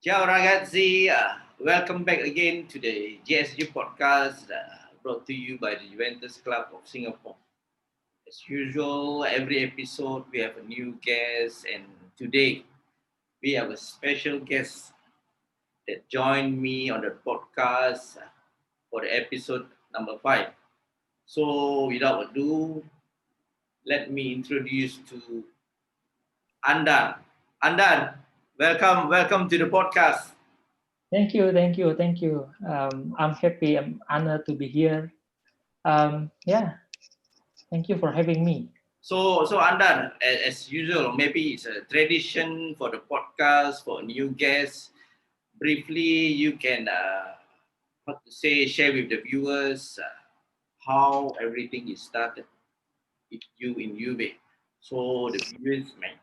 Ciao ragazzi, welcome back again to the JSG podcast brought to you by the Juventus Club of Singapore. As usual, every episode we have a new guest, and today we have a special guest that joined me on the podcast for the episode number 5. So, without ado, let me introduce to Andar. Andar, welcome to the podcast. Thank you. I'm happy. I'm honored to be here. Yeah, thank you for having me. So Andan, as usual, maybe it's a tradition for the podcast for new guests. Briefly, you can what to say, share with the viewers how everything is started with you in UV. So the viewers might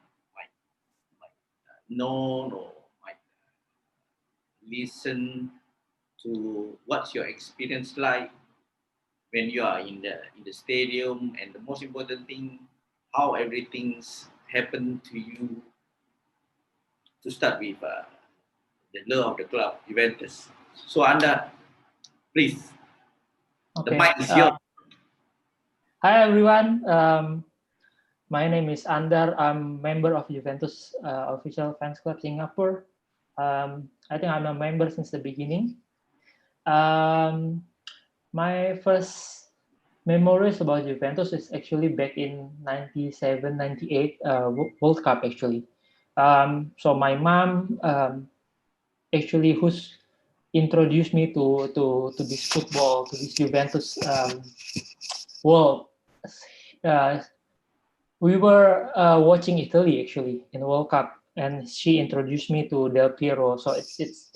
know or might listen to what's your experience like when you are in the stadium, and the most important thing, how everything's happened to you to start with the love of the club, Juventus. So, Anda, please, the Okay. mic is yours. Hi everyone. My name is Andar. I'm member of Juventus official fans club Singapore. I think I'm a member since the beginning. Um, my first memories about Juventus is actually back in 97, 98 World Cup actually. So my mom actually who's introduced me to this football, to this Juventus world. Uh, we were watching Italy actually in World Cup, and she introduced me to Del Piero. So it's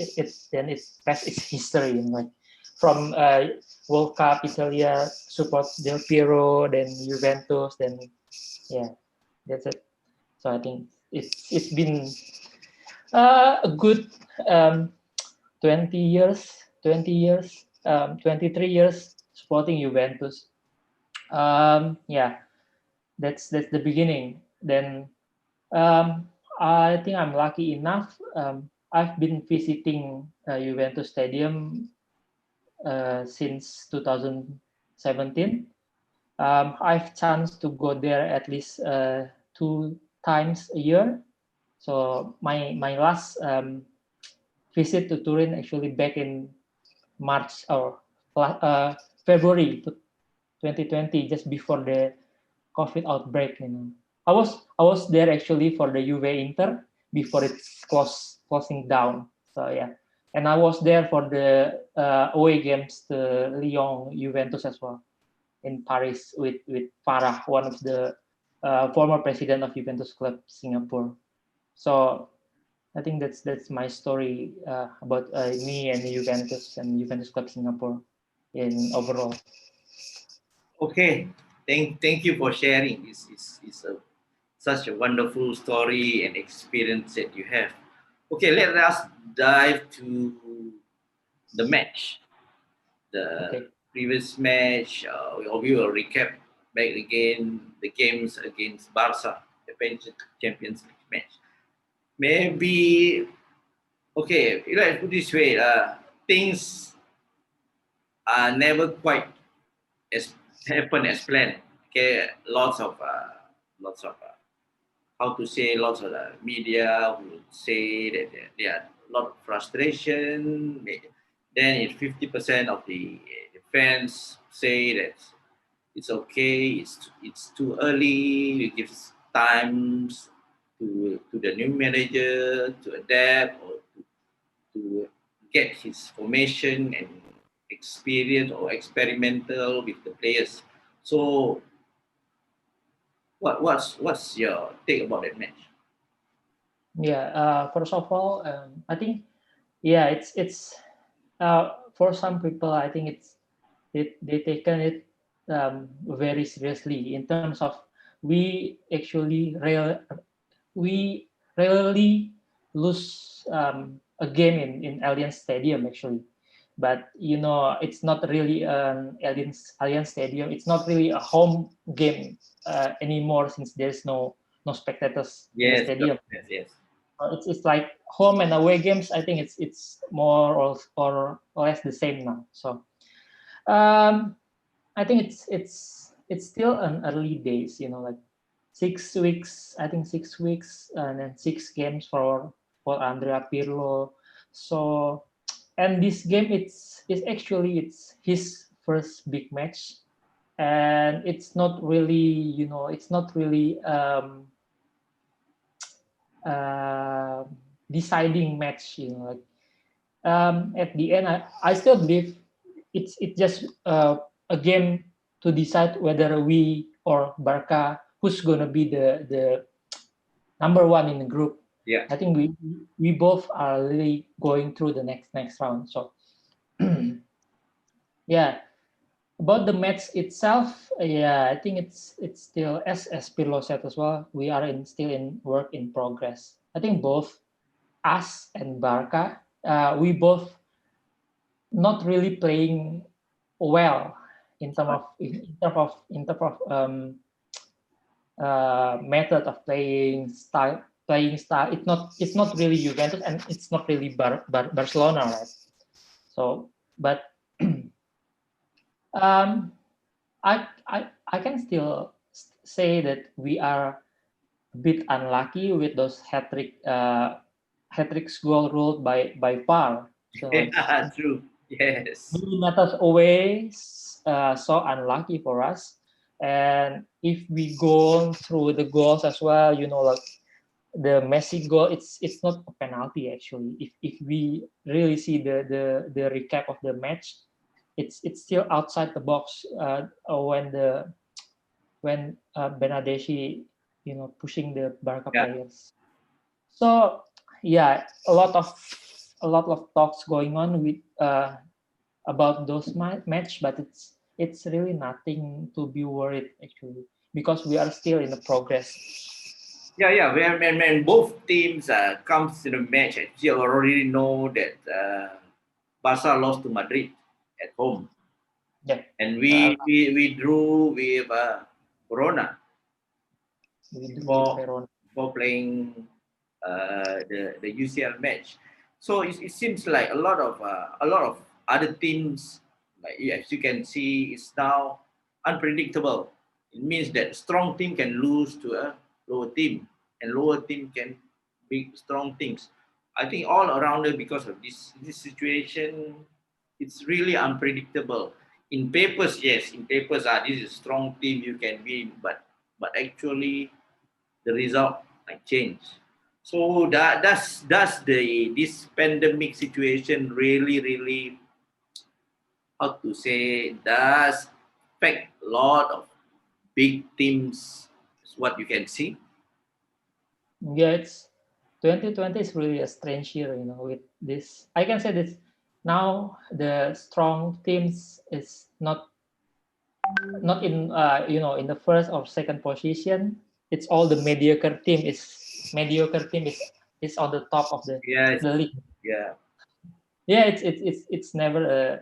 then it's past its history, and like from World Cup, Italia support Del Piero, then Juventus, then yeah, that's it. So I think it's been a good um, 20 years, 23 years supporting Juventus. Yeah, that's the beginning. Then um, I think I'm lucky enough. I've been visiting Juventus Stadium since 2017. I've chance to go there at least 2 times a year. So my last visit to Turin actually back in March or February 2020, just before the COVID outbreak. I was there actually for the Juve Inter before it's closing down. So yeah, and I was there for the away games, the Lyon Juventus as well in Paris with Farah, one of the former president of Juventus Club Singapore. So I think that's my story about me and Juventus Club Singapore in overall. Okay, thank you for sharing. This is such a wonderful story and experience that you have. Okay, let us dive to the match. The Okay. previous match, we will recap back again the games against Barca, the Champions League match. Maybe okay, let's put this way. Things are never quite as happen as planned. Okay, lots of how to say, lots of the media will say that there are a lot of frustration. Then it's 50% of the fans say that it's okay, it's too early. We give times to the new manager to adapt or to get his formation and experience or experimental with the players. So what's your take about that match? Yeah. First of all, I think yeah, it's for some people. I think they taken it very seriously in terms of we actually we rarely lose a game in Allianz Stadium actually. But it's not really an Allianz Stadium. It's not really a home game anymore since there's no spectators in the Yes, stadium. yes, yes. It's like home and away games. I think it's more or less the same now. So um, I think it's still an early days. Like 6 weeks. I think 6 weeks and then 6 games for Andrea Pirlo. So and this game it's actually it's his first big match, and it's not really it's not really uh, deciding match. Like at the end, I still believe it's just a game to decide whether we or Barca who's gonna be the number one in the group. Yeah. I think we both are really going through the next round. So yeah, about the match itself, yeah, I think it's still as Pirlo said as well. We are still in work in progress. I think both us and Barca, we both not really playing well in terms of method of playing style. It's not really Juventus and it's not really Barcelona, right? So, but um, I can still say that we are a bit unlucky with those hat tricks goal ruled by VAR. So like Yeah, true. Yes. millimeters away, so unlucky for us. And if we go through the goals as well, like the Messi goal, it's not a penalty actually. If we really see the recap of the match, it's still outside the box when Benadeshi pushing the Barca Yeah. players. So yeah, a lot of talks going on with about those match, but it's really nothing to be worried actually because we are still in the progress. Yeah, yeah. When both teams comes to the match, you already know that Barca lost to Madrid at home, Yeah, and uh, we drew with Corona we do with before Verona. before playing the UCL match. So it seems like a lot of other teams, like as you can see, is now unpredictable. It means that strong team can lose to a lower team, and lower team can beat strong teams. I think all around it because of this situation, it's really unpredictable. In papers, yes, in papers, this is strong team you can win, but actually the result like change. So that's the this pandemic situation really how to say does affect a lot of big teams. Is what you can see. Yeah, it's 2020 is really a strange year, with this. I can say this now the strong teams is not in the first or second position. It's all the mediocre team is on the top of the Yes, the league. yeah, Yeah, it's never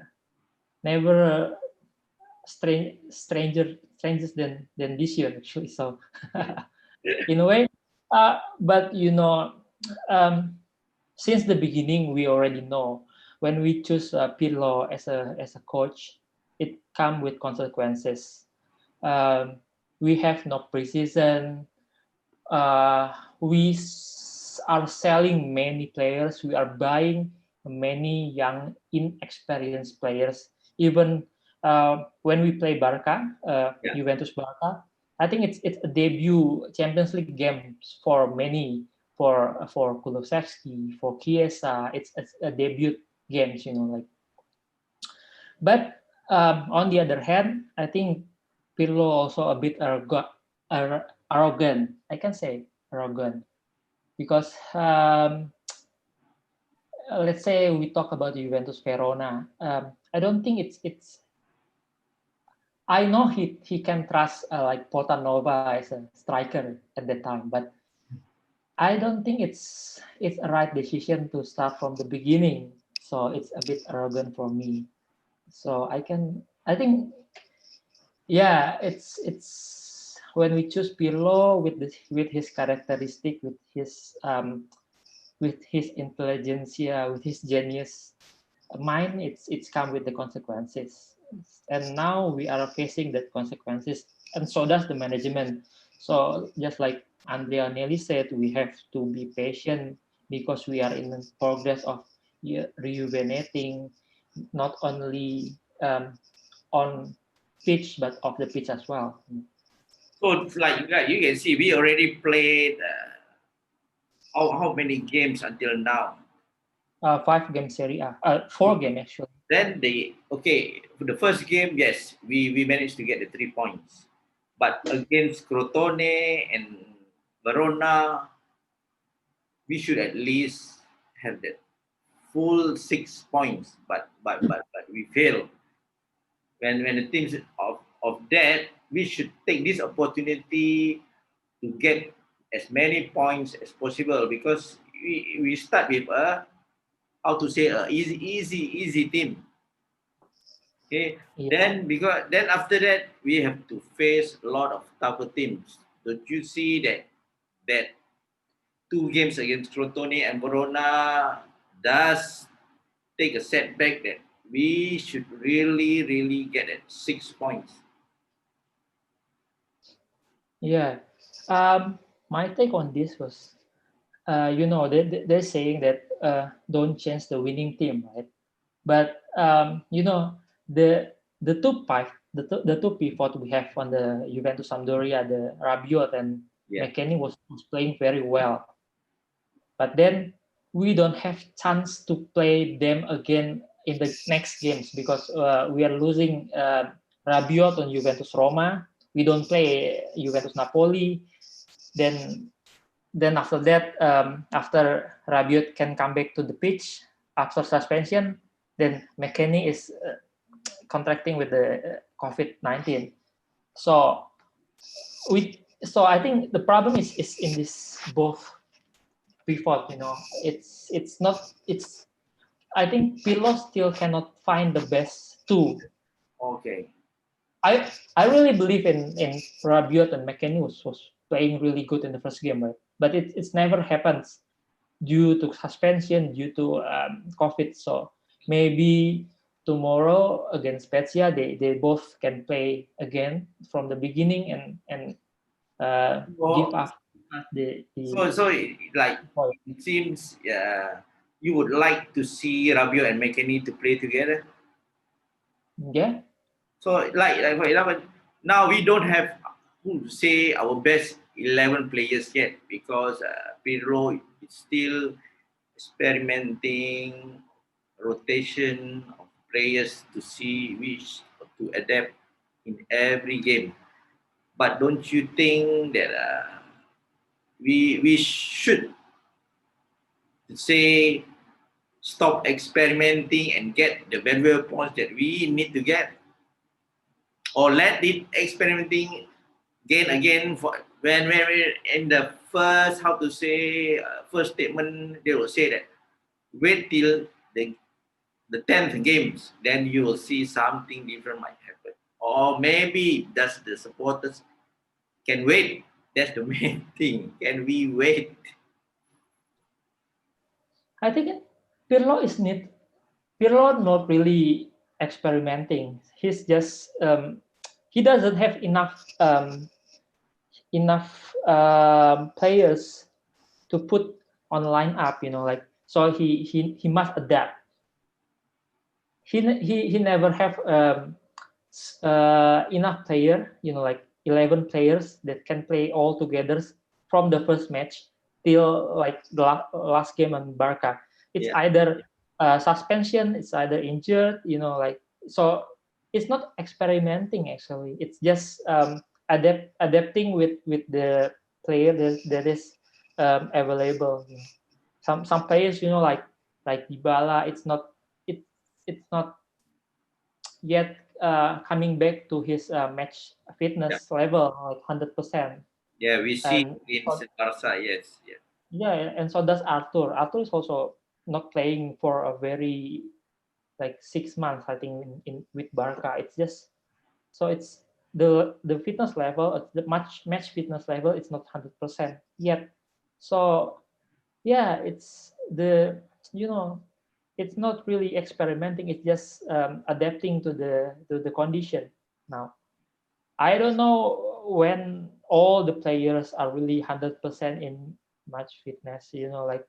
strangers than this year actually. So in a way, but since the beginning we already know when we choose Pirlo as a coach, it come with consequences. um, we have no precision. We are selling many players. We are buying many young, inexperienced players. Even when we play Barca, yeah, Juventus Barca, I think it's a debut Champions League game for many, for Kulusevski, for Chiesa. It's a debut games, like. But on the other hand, I think Pirlo also a bit arrogant. I can say arrogant because let's say we talk about Juventus Verona. I don't think it's. I know he can trust like Portanova as a striker at that time, but I don't think it's a right decision to start from the beginning. So it's a bit arrogant for me. So I think yeah, it's when we choose Pirlo with his characteristic, with his with his intelligence, yeah, with his genius mind, it's come with the consequences. And now we are facing that consequences, and so does the management. So just like Andrea Nelly said, we have to be patient because we are in the progress of rejuvenating not only on pitch but off the pitch as well. So it's like you can see, we already played how many games until now. 5 game Serie A, 4 game actually. Then for the first game, yes, we managed to get the 3 points, but against Crotone and Verona, we should at least have that full 6 points. But we failed. When the teams of that, we should take this opportunity to get as many points as possible because we start with a how to say a easy team. Okay, Yeah, then after that we have to face a lot of tougher teams. Don't you see that 2 games against Crotone and Verona does take a setback that we should really get at 6 points. yeah. My take on this was, they're saying that don't change the winning team, right? But the two pivot we have on the Juventus Sampdoria, the Rabiot and Yeah, McKennie was playing very well. But then we don't have chance to play them again in the next games because we are losing Rabiot on Juventus Roma. We don't play Juventus Napoli. Then after that, after Rabiot can come back to the pitch after suspension, then McKennie is contracting with the COVID-19. So I think the problem is in this both pivot. It's not it's. I think Pirlo still cannot find the best two. okay. I really believe in Rabiot and McKennie was playing really good in the first game, right? But it's never happens due to suspension, due to COVID. So maybe tomorrow against Spezia, they both can play again from the beginning and give So us the like point. it seems you would like to see Rabio and McKennie to play together. Yeah, So like for example, now we don't have who to say our best 11 players yet because Pedro is still experimenting rotation of players to see which to adapt in every game. But don't you think that we should say stop experimenting and get the valuable points that we need to get, or let it experimenting again for when we're in the first how to say first statement they will say that wait till the 10th games, then you will see something different might happen, or maybe that's the supporters can wait. That's the main thing. Can we wait? I think Pirlo is need Pirlo not really experimenting. He's just he doesn't have enough players to put on lineup. Like so he must adapt. He never have enough player. Like 11 players that can play all together from the first match till like the last game on Barca. It's Yeah. either suspension, it's either injured. Like so. It's not experimenting actually. It's just adapting with the player that is available. Some players, like Dybala, it it's not yet coming back to his match Yeah, fitness level like 100%. yeah, we see And in so, Barca, yes, yeah. yeah, and so does Arthur. Arthur is also not playing for a very like 6 months, I think, in with Barca. It's just so it's the fitness level, the match fitness level, it's not 100% yet. So yeah, it's the, you know, it's not really experimenting. It's just adapting to the condition now. I don't know when all the players are really 100% in match fitness. You know, like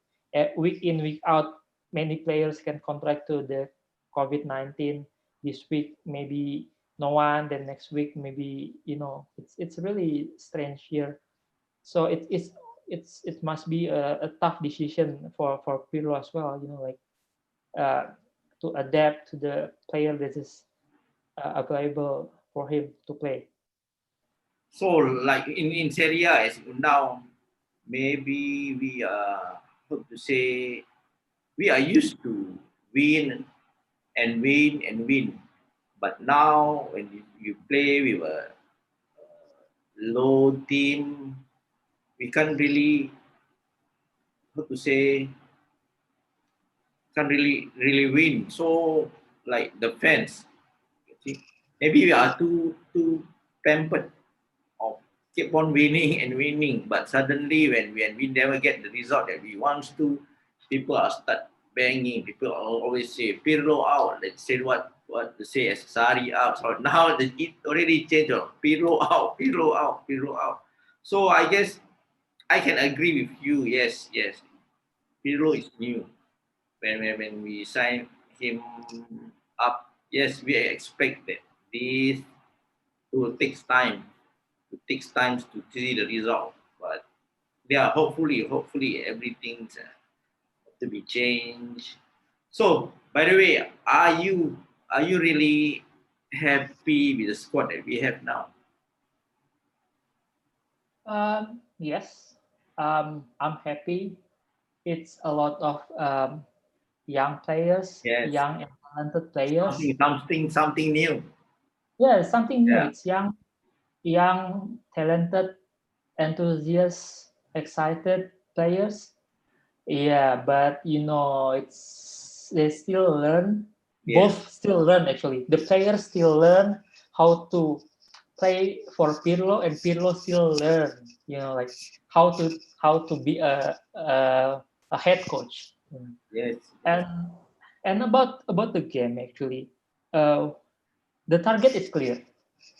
week in week out, many players can contract to the COVID-19. This week maybe no one. Then next week maybe, you know, it's really strange here. So it must be a tough decision for Pirlo as well. You know, like uh, to adapt to the player that is available for him to play. So, like in Serie A, as now, maybe we are, how to say, we are used to win and win and win. But now, when you play with a low team, we can't really, how to say, can't really win. So, like the fans, you see, maybe we are too pampered of keep on winning and winning. But suddenly, when we never get the result that we want to, people are start banging. People always say Pirlo out. Let's say what to say as Sari out. So now it already changed. Pirlo out, Pirlo out, Pirlo out. So I guess I can agree with you. Yes, yes. Pirlo is new. When we sign him up, yes, we expect that this will take time. It takes time to see the result, but yeah, hopefully everything's to be changed. So, by the way, are you really happy with the squad that we have now? Yes, I'm happy. It's a lot of young players, Yes, young and talented players. something new. Yeah, something new. Yeah, It's young, talented, enthusiasts, excited players. Yeah, but you know, it's they still learn. yes, Both still learn actually. The players still learn how to play for Pirlo, and Pirlo still learn. You know, like how to be a head coach. yes, yes, And about the game actually, uh, the target is clear.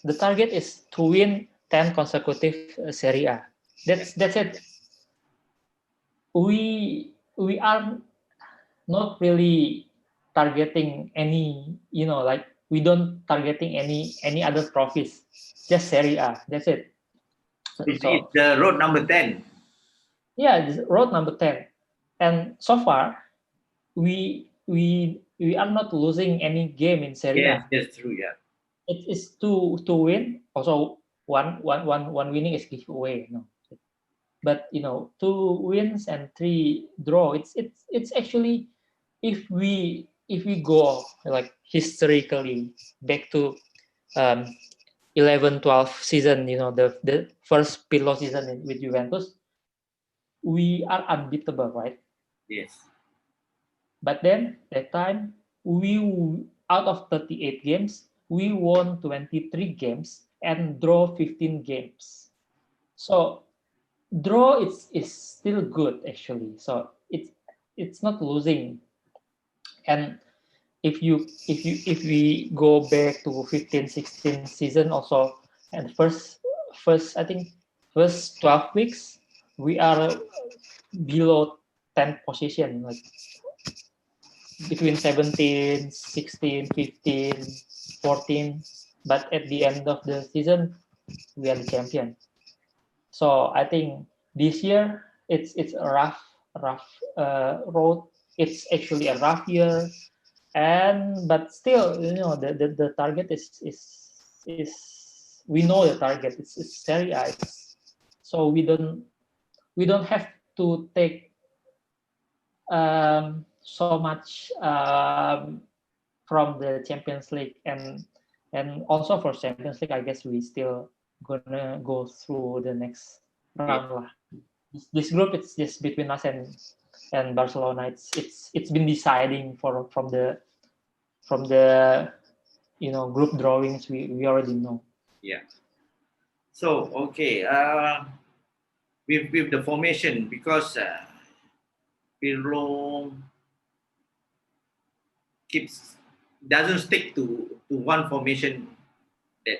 The target is to win 10 consecutive Serie A. yeah. That's it. We are not really targeting any, you know, like we don't targeting any other trophies, just Serie A. That's it. It's So the road number 10. yeah, this is road number 10, and so far we are not losing any game in Serie Yes, A. that's true. Yeah, It is to win. Also, one winning is giveaway. No, but you know, 2 wins and 3 draw. It's actually, if we go like historically back to um 11-12 season, you know, the first Pirlo season with Juventus, we are unbeatable, right? yes. But then that time, we out of 38 games, we won 23 games and draw 15 games. So draw is still good actually. So it's not losing. And if we go back to 15-16 season also, and first I think first 12 weeks, we are below 10 position, like between 17, 16, 15, 14. But at the end of the season, we are the champion. So I think this year it's a rough road. It's actually a rough year, and but still, you know, the target is we know the target. It's Serie A. So we don't have to take so much from the Champions League, and also for Champions League, I guess we still gonna go through the next Yeah. round lah. This group, it's just between us and Barcelona. It's been deciding from the, you know, group drawings. We already know. Yeah. So okay, with the formation, because Pirlo keeps doesn't stick to one formation that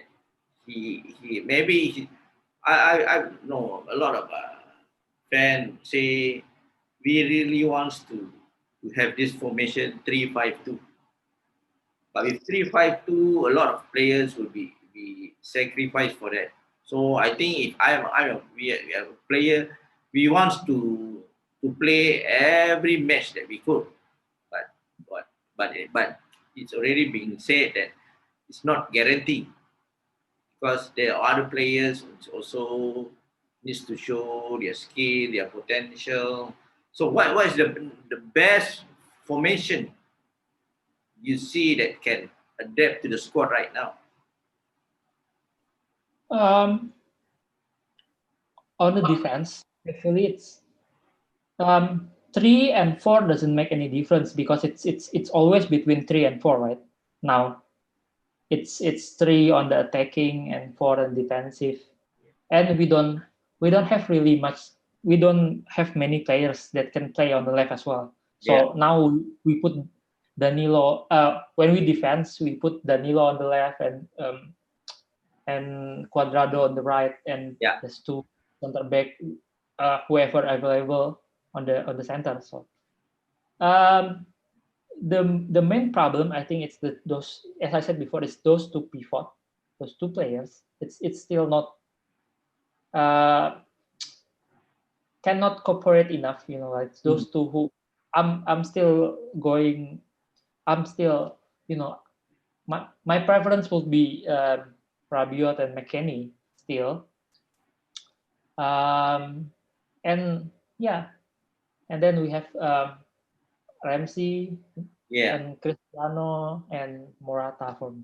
he maybe I know a lot of fans say we really wants to have this formation 3-5-2. But with 3-5-2, a lot of players will be sacrificed for that. So I think if we are a player, we want to play every match that we could. But but it's already been said that it's not guaranteed because there are other players which also needs to show their skill, their potential. So what is the best formation you see that can adapt to the squad right now? Um, on the defense, actually, it's 3 and 4 doesn't make any difference because it's always between 3 and 4, right? Now it's 3 on the attacking and 4 on defensive, and we don't have really much. We don't have many players that can play on the left as well. Yeah, So now we put Danilo. When we defense, we put Danilo on the left and Cuadrado on the right, and yeah. there's two center back, whoever available on the center. So um, the main problem, I think, it's those, as I said before, it's those two pivot, those two players. It's still not uh, cannot cooperate enough. Like Mhm. those two who I'm still going. I'm still, my preference would be Rabiot and McKennie still. Um, and yeah, and then we have Ramsey Yeah. and Cristiano and Morata for me.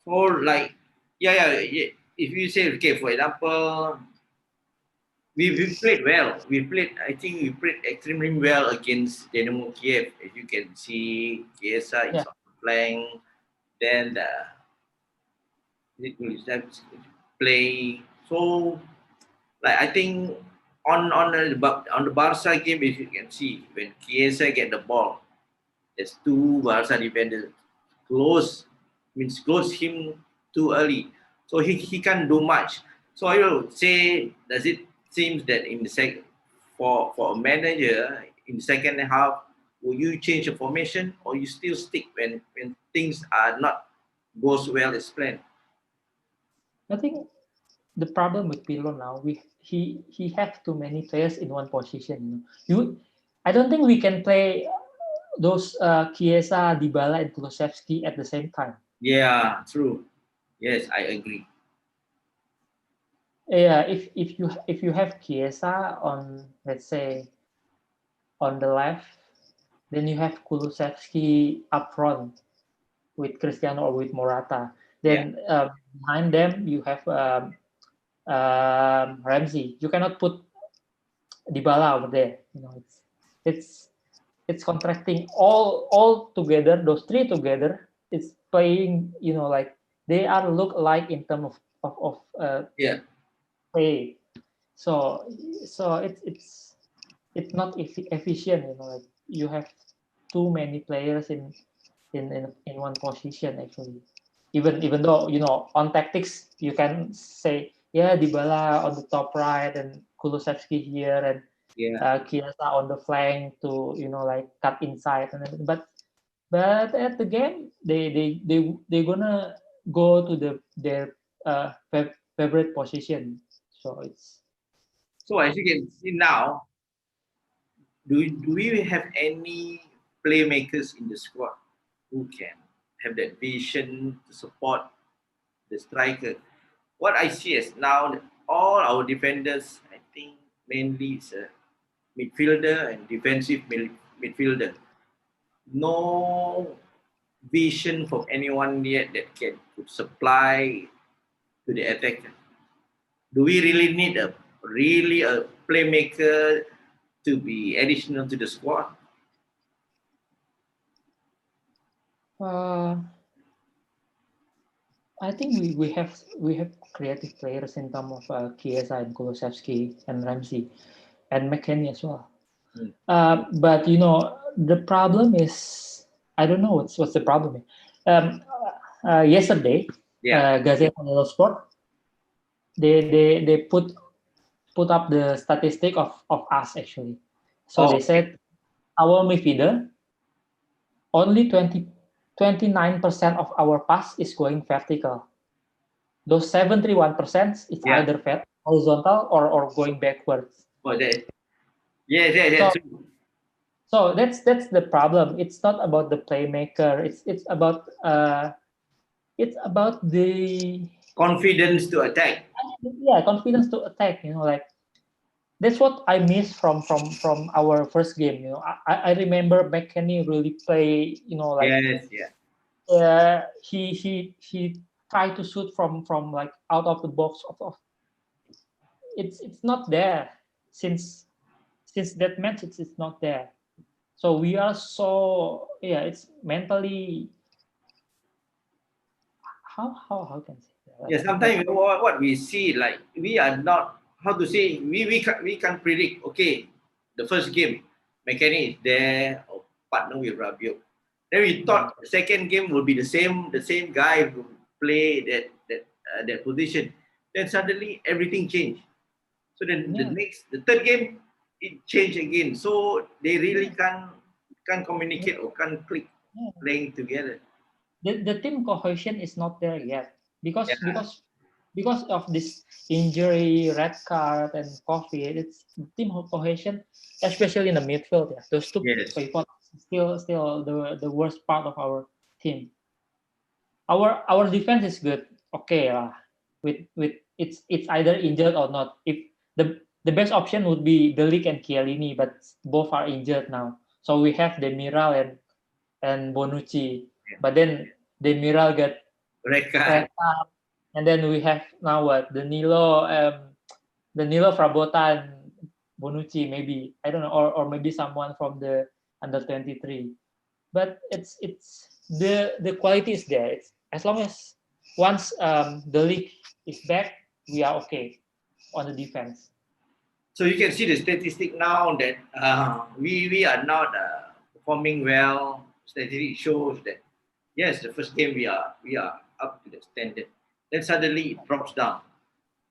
For like, yeah. If you say okay, for example, we played well. We played. I think we played extremely well against Dynamo Kiev. As you can see, Chiesa is Yeah, on the flank. Then it will play. So like I think on the Barca game, if you can see when Chiesa get the ball, there's two Barca defenders close him too early. So he can't do much. So I will say, does it seems that in the second for a manager in the second half, will you change the formation or you still stick when things are not goes well as planned? I think the problem with Pirlo now, he have too many players in one position. I don't think we can play those Chiesa, Dybala, and Kulusevski at the same time. Yeah, true. Yes, I agree. Yeah, if you have Chiesa on, let's say, on the left, then you have Kulusevski up front with Cristiano or with Morata. Yeah, Then behind them you have Ramsey. You cannot put Dybala over there. It's it's contracting all together. Those three together, it's playing. Like they are look alike in terms of yeah. play. So it's not efficient. Like you have too many players in one position actually. Even though on tactics you can say, yeah, Dybala on the top right and Kulusevski here and Yeah. Chiesa on the flank to like cut inside and everything. But at the game they gonna go to their favorite position. So it's So as you can see now, do we have any playmakers in the squad who can have that vision to support the striker? What I see is now all our defenders, I think mainly is a midfielder and defensive midfielder. No vision from anyone yet that can could supply to the attacker. Do we really a playmaker to be additional to the squad? uh, I think we have creative players in terms of Chiesa and Kulusevski and Ramsey and McKennie as well. Mm. But the problem is, I don't know what's the problem. Yesterday, Yeah. Gazeta dello Sport, they put up the statistic of us actually. So Oh, they said our midfielder only 29% of our pass is going vertical. Those 71% is yeah. either horizontal or going backwards. Oh, that. Yes, yes, So yes. True. that's the problem. It's not about the playmaker. It's about the Confidence to attack. confidence to attack. Like that's what I miss from our first game. I remember McKennie really play. Like Yes, yeah. he tried to shoot from like out of the box. It's not there since that match. It's not there. So we are so it's mentally how can I say that? Yeah, Like sometimes what we see, like we are not, how to say, we can't predict. Okay, the first game, Mechanic is there, or partner with Rabiot. Then we yeah thought the second game will be the same guy who play that position. Then suddenly everything changed. So then yeah the third game, it changed again. So they really yeah can't yeah, communicate or can't click yeah. playing together. The team cohesion is not there yet Yeah, because of this injury, red card, and COVID. It's team cohesion, especially in the midfield. Yeah, those two yes, people still the worst part of our team. Our defense is good, okay lah. With it's either injured or not. If the best option would be Delik and Chiellini, but both are injured now. So we have Demiral and Bonucci, but then Demiral got red card. red card, and then we have now what Danilo Frabotta and Bonucci, maybe I don't know, or maybe someone from the under 23. But it's the quality is there. It's as long as once the league is back, we are okay on the defense. So you can see the statistic now that we are not performing well. Statistic shows that yes, the first game we are up to the standard. Then suddenly it drops down.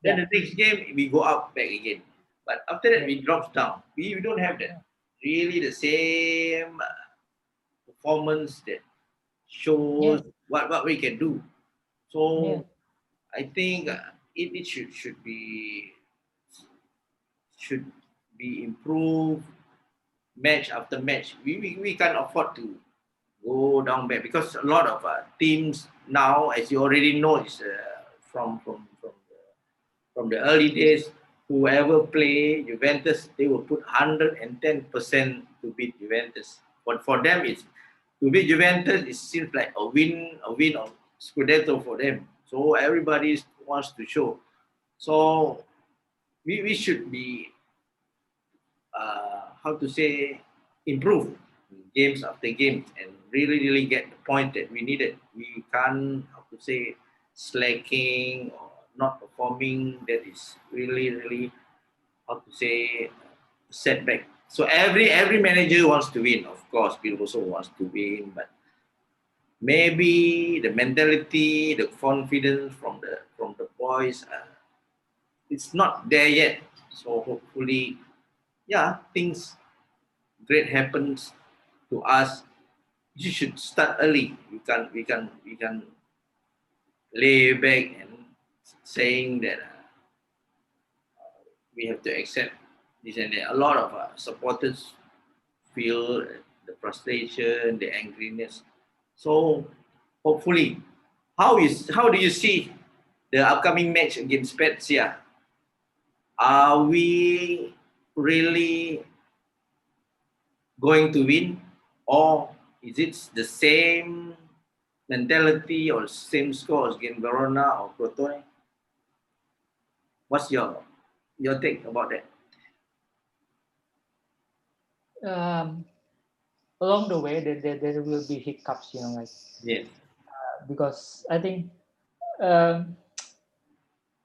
Then Yeah, the next game we go up back again. But after that yeah, we drops down. We don't have that really the same performance that yeah, shows what we can do. yeah, So I think it should be improved match after match. We can't afford to go down back because a lot of teams now, as you already know, is from the early days. Whoever play Juventus, they will put 110% to beat Juventus. But for them, it's to beat Juventus. It seems like a win of Scudetto for them. So everybody wants to show. So we should be how to say, improve games after games and really get the point that we needed. We can't, how to say, slacking or not performing. That is really, how to say, setback. So every manager wants to win. Of course, Bill also wants to win, but maybe the mentality, the confidence from the boys, it's not there yet. So hopefully, yeah, things great happens to us. You should start early. We can lay back and saying that we have to accept this and that. A lot of supporters feel the frustration, the angriness. So hopefully, how do you see the upcoming match against Spezia? Are we really going to win, or is it the same mentality or same scores against Verona or Crotone? What's your take about that? um, along the way there will be hiccups, like Yes. because I think um,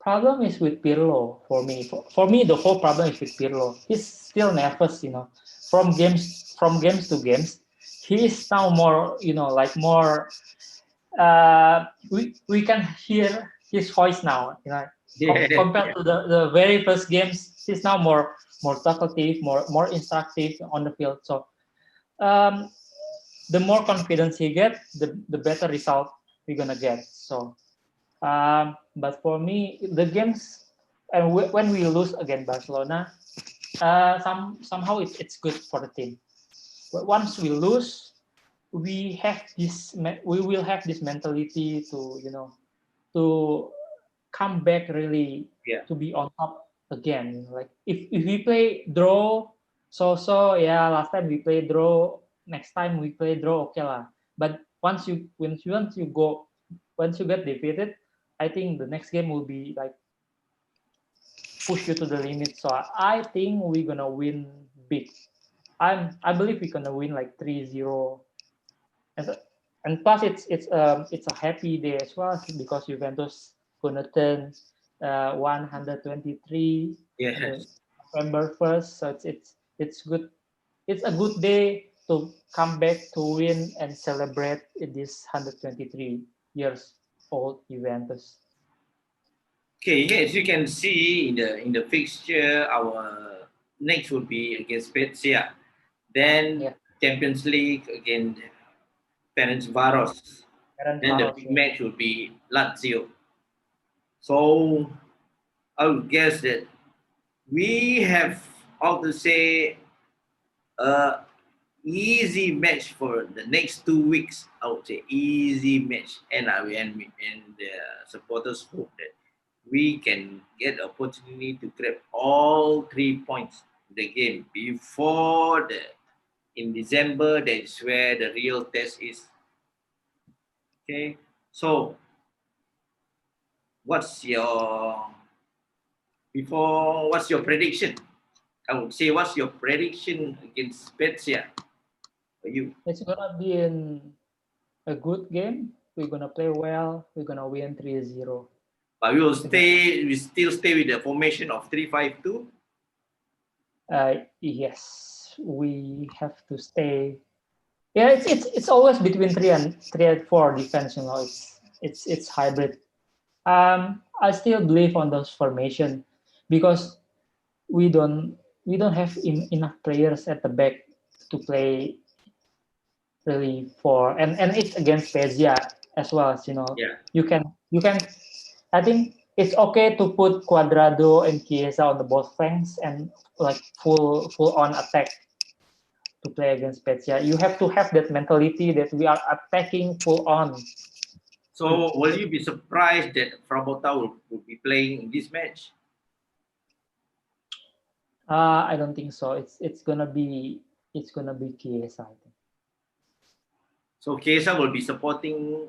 problem is with Pirlo for me. For me, the whole problem is with Pirlo. He's still nervous. games to games, he is now more, like more. We can hear his voice now. Yeah, Compared to the very first games, he's now more talkative, more instructive on the field. So um, the more confidence he get, the better result we're gonna get. So, but for me, the games and when we lose against Barcelona, somehow it's good for the team. But once we lose, we will have this mentality to to come back really yeah. to be on top again. Like if we play draw, so yeah, last time we play draw, next time we play draw, okay lah. But once you get defeated, I think the next game will be like push you to the limit. So I think we're gonna win big. I believe we're gonna win like 3-0. And, and plus it's a happy day as well because Juventus gonna turn 123 on the Yes. November 1st. So it's good. It's a good day to come back to win and celebrate this 123 years old Juventus. Okay, as you can see in the fixture, our next will be against Spezia. Then Yeah, Champions League against Varos. Karen Then the Varos. big Yeah. match will be Lazio. So I would guess that we have how to say a easy match for the next 2 weeks. I would say easy match, and the supporters hope that we can get opportunity to grab all 3 points in the game before the in December. That is where the real test is. Okay, so what's your what's your prediction? I would say what's your prediction against Spezia for you? It's gonna be a good game. We're gonna play well. We're gonna win 3-0. But we still stay with the formation of 3-5-2. Yes, we have to stay. Yeah, it's always between three and four defense. It's hybrid. I still believe on those formation because we don't we don't have enough players at the back to play really for and it's against Spezia as well as Yeah. you can I think it's okay to put Cuadrado and Chiesa on the both flanks and like full on attack to play against Spezia. You have to have that mentality that we are attacking full on. So will you be surprised that Frabota will be playing in this match? I don't think so. It's gonna be Chiesa. I think. So Kesa will be supporting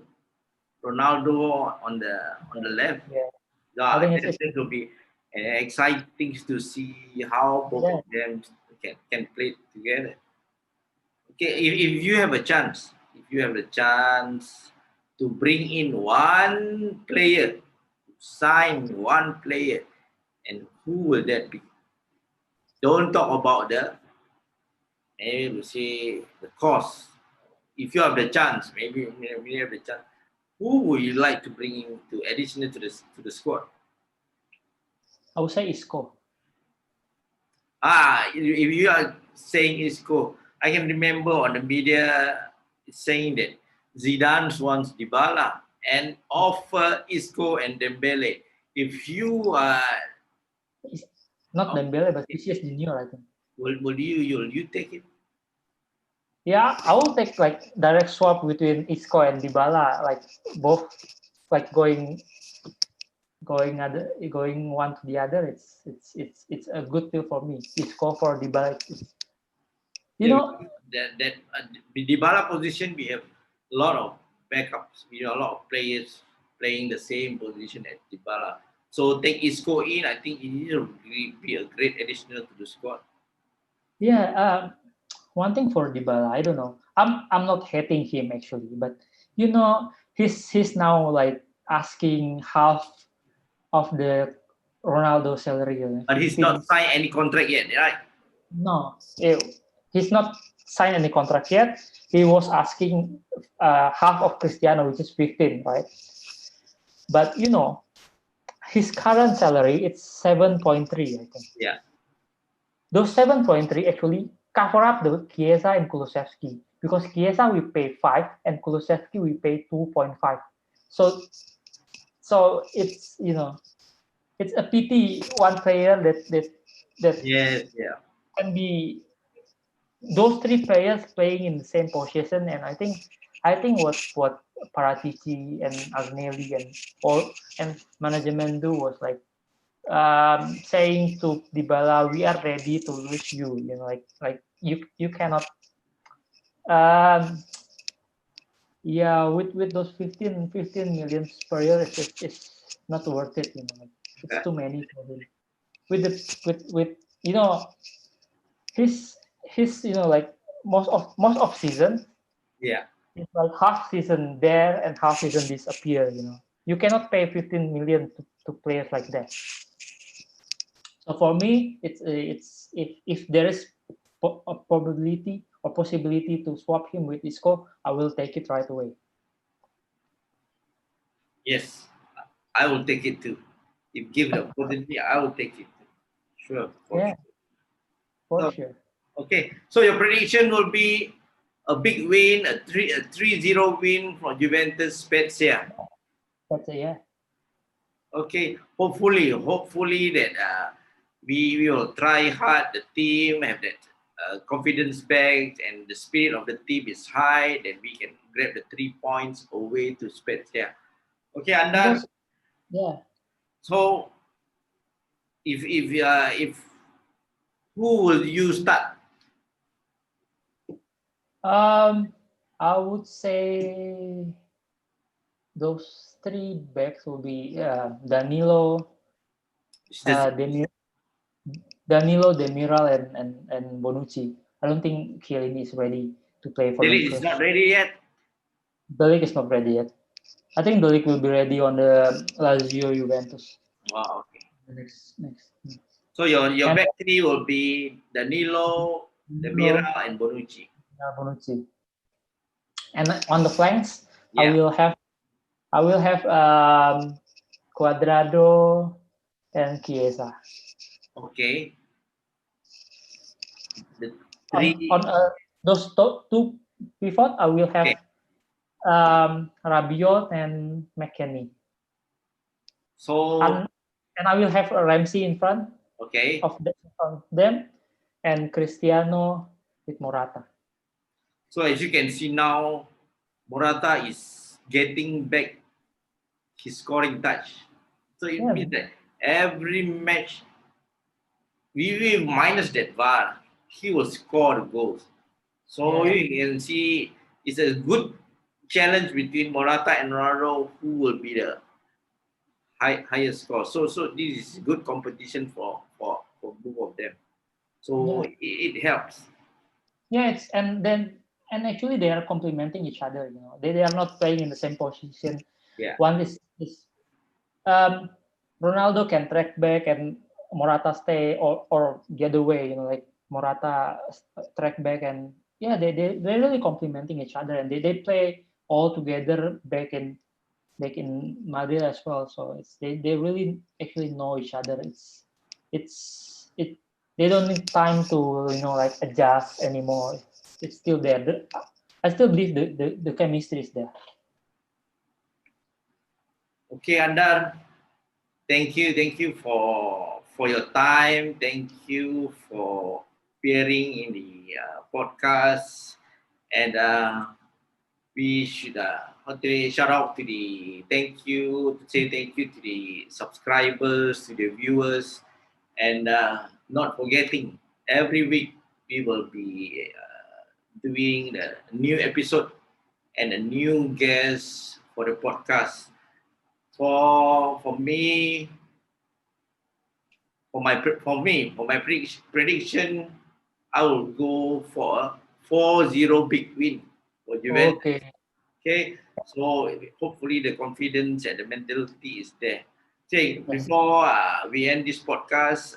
Ronaldo on the left. Yeah, I Yeah, think that will be exciting to see how both yeah. of them can play together. Okay, if you have a chance, if you have a chance to bring in one player, sign one player, and who will that be? Don't talk about the maybe we say the cost. If you have the chance, maybe we have the chance. Who would you like to bring in to additional to the squad? I would say Isco. If you are saying Isco, I can remember on the media saying that Zidane wants Dybala and offer Isco and Dembele. If you Not Dembele, but Vinicius Junior. I think. will you take it? Yeah, I will take like direct swap between Isco and Dybala, like both like going one to the other. It's a good deal for me. Isco for Dybala. You Yeah, know, that the Dybala position we have a lot of backups. We have a lot of players playing the same position as Dybala. So take Isco in. I think it will be a great additional to the squad. yeah. One thing for Dybala, I don't know. I'm not hating him actually, but he's now like asking half of the Ronaldo salary. But he's not signed any contract yet, right? No, he's not signed any contract yet. He was asking half of Cristiano, which is 15, right? But his current salary it's 7.3, I think. Yeah. Those 7.3 actually cover up the Chiesa and Kulusevski, because Chiesa we pay 5 and Kulusevski we pay 2.5. So it's a pity one player that Yes. Yeah. can be those three players playing in the same position. And I think what Paratici and Agnelli and management do was like saying to Dybala, we are ready to lose you. Like you cannot. Um, yeah, with those 15 million per year, it's not worth it. Like, it's too many for him. With his like most of season, Yeah. it's like half season there and half season disappear. You cannot pay 15 million to players like that. So for me, it's if there is a probability or possibility to swap him with Isco, I will take it right away. Yes. I will take it too. If give the opportunity, I will take it too. Sure. For Yeah, sure. for So, sure. okay. So your prediction will be a big win, a 3-0 win from Juventus Spezia. That's yeah. Okay. Hopefully that we will try hard. The team have that confidence back, and the spirit of the team is high. Then we can grab the 3 points away to Spezia. Okay, Andar. Because yeah. So if who will you start? I would say those three backs will be Danilo, It's the Demiral, and Bonucci. I don't think Chiellini is ready to play for them Delete is not first. ready yet. The league is not ready yet. I think the league will be ready on the Lazio Juventus. Wow. Okay. The next. So your And back three will be Danilo, Danilo, Demira, and Bonucci. Bonucci. And on the flanks, I Yeah. will have Cuadrado and Chiesa. Okay. The On three. those two pivot, I will Okay. have Rabiot and McKennie. So And I will have Ramsey in front okay. of them, and Cristiano with Morata. So as you can see now, Morata is getting back his scoring touch. So it Yeah, means that every match we minus that VAR, he will score the goals. So yeah, you can see it's a good challenge between Morata and Ronaldo, who will be the highest score. So this is good competition for both of them. So yeah, it helps. yeah. And actually they are complementing each other. They are not playing in the same position. Yeah. One is um, Ronaldo can track back and Morata stay, or the other way. Like Morata track back, and yeah, they're really complementing each other, and they play all together back in Madrid as well. So they really actually know each other. It's it they don't need time to like adjust anymore. It's still there. I still believe the chemistry is there. Okay, Andar. Thank you for your time. Thank you for appearing in the podcast, and we should shout out to the say thank you to the subscribers, to the viewers, and not forgetting every week we will be doing the new episode and a new guest for the podcast. For me, for my prediction, I will go for a 4-0 big win for Juventus. Okay. Okay, so hopefully the confidence and the mentality is there. Okay, Yes. before we end this podcast,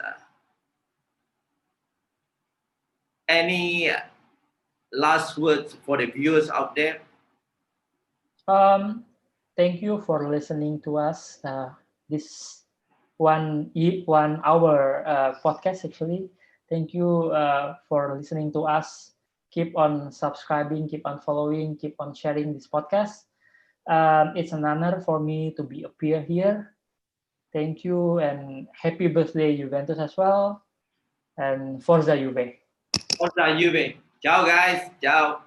Any last words for the viewers out there? Um, Thank you for listening to us. This 1 hour podcast actually. Thank you for listening to us. Keep on subscribing, keep on following, keep on sharing this podcast. It's an honor for me to be appear here. Thank you and happy birthday Juventus as well. And Forza Juve. Forza Juve. Ciao guys. Ciao.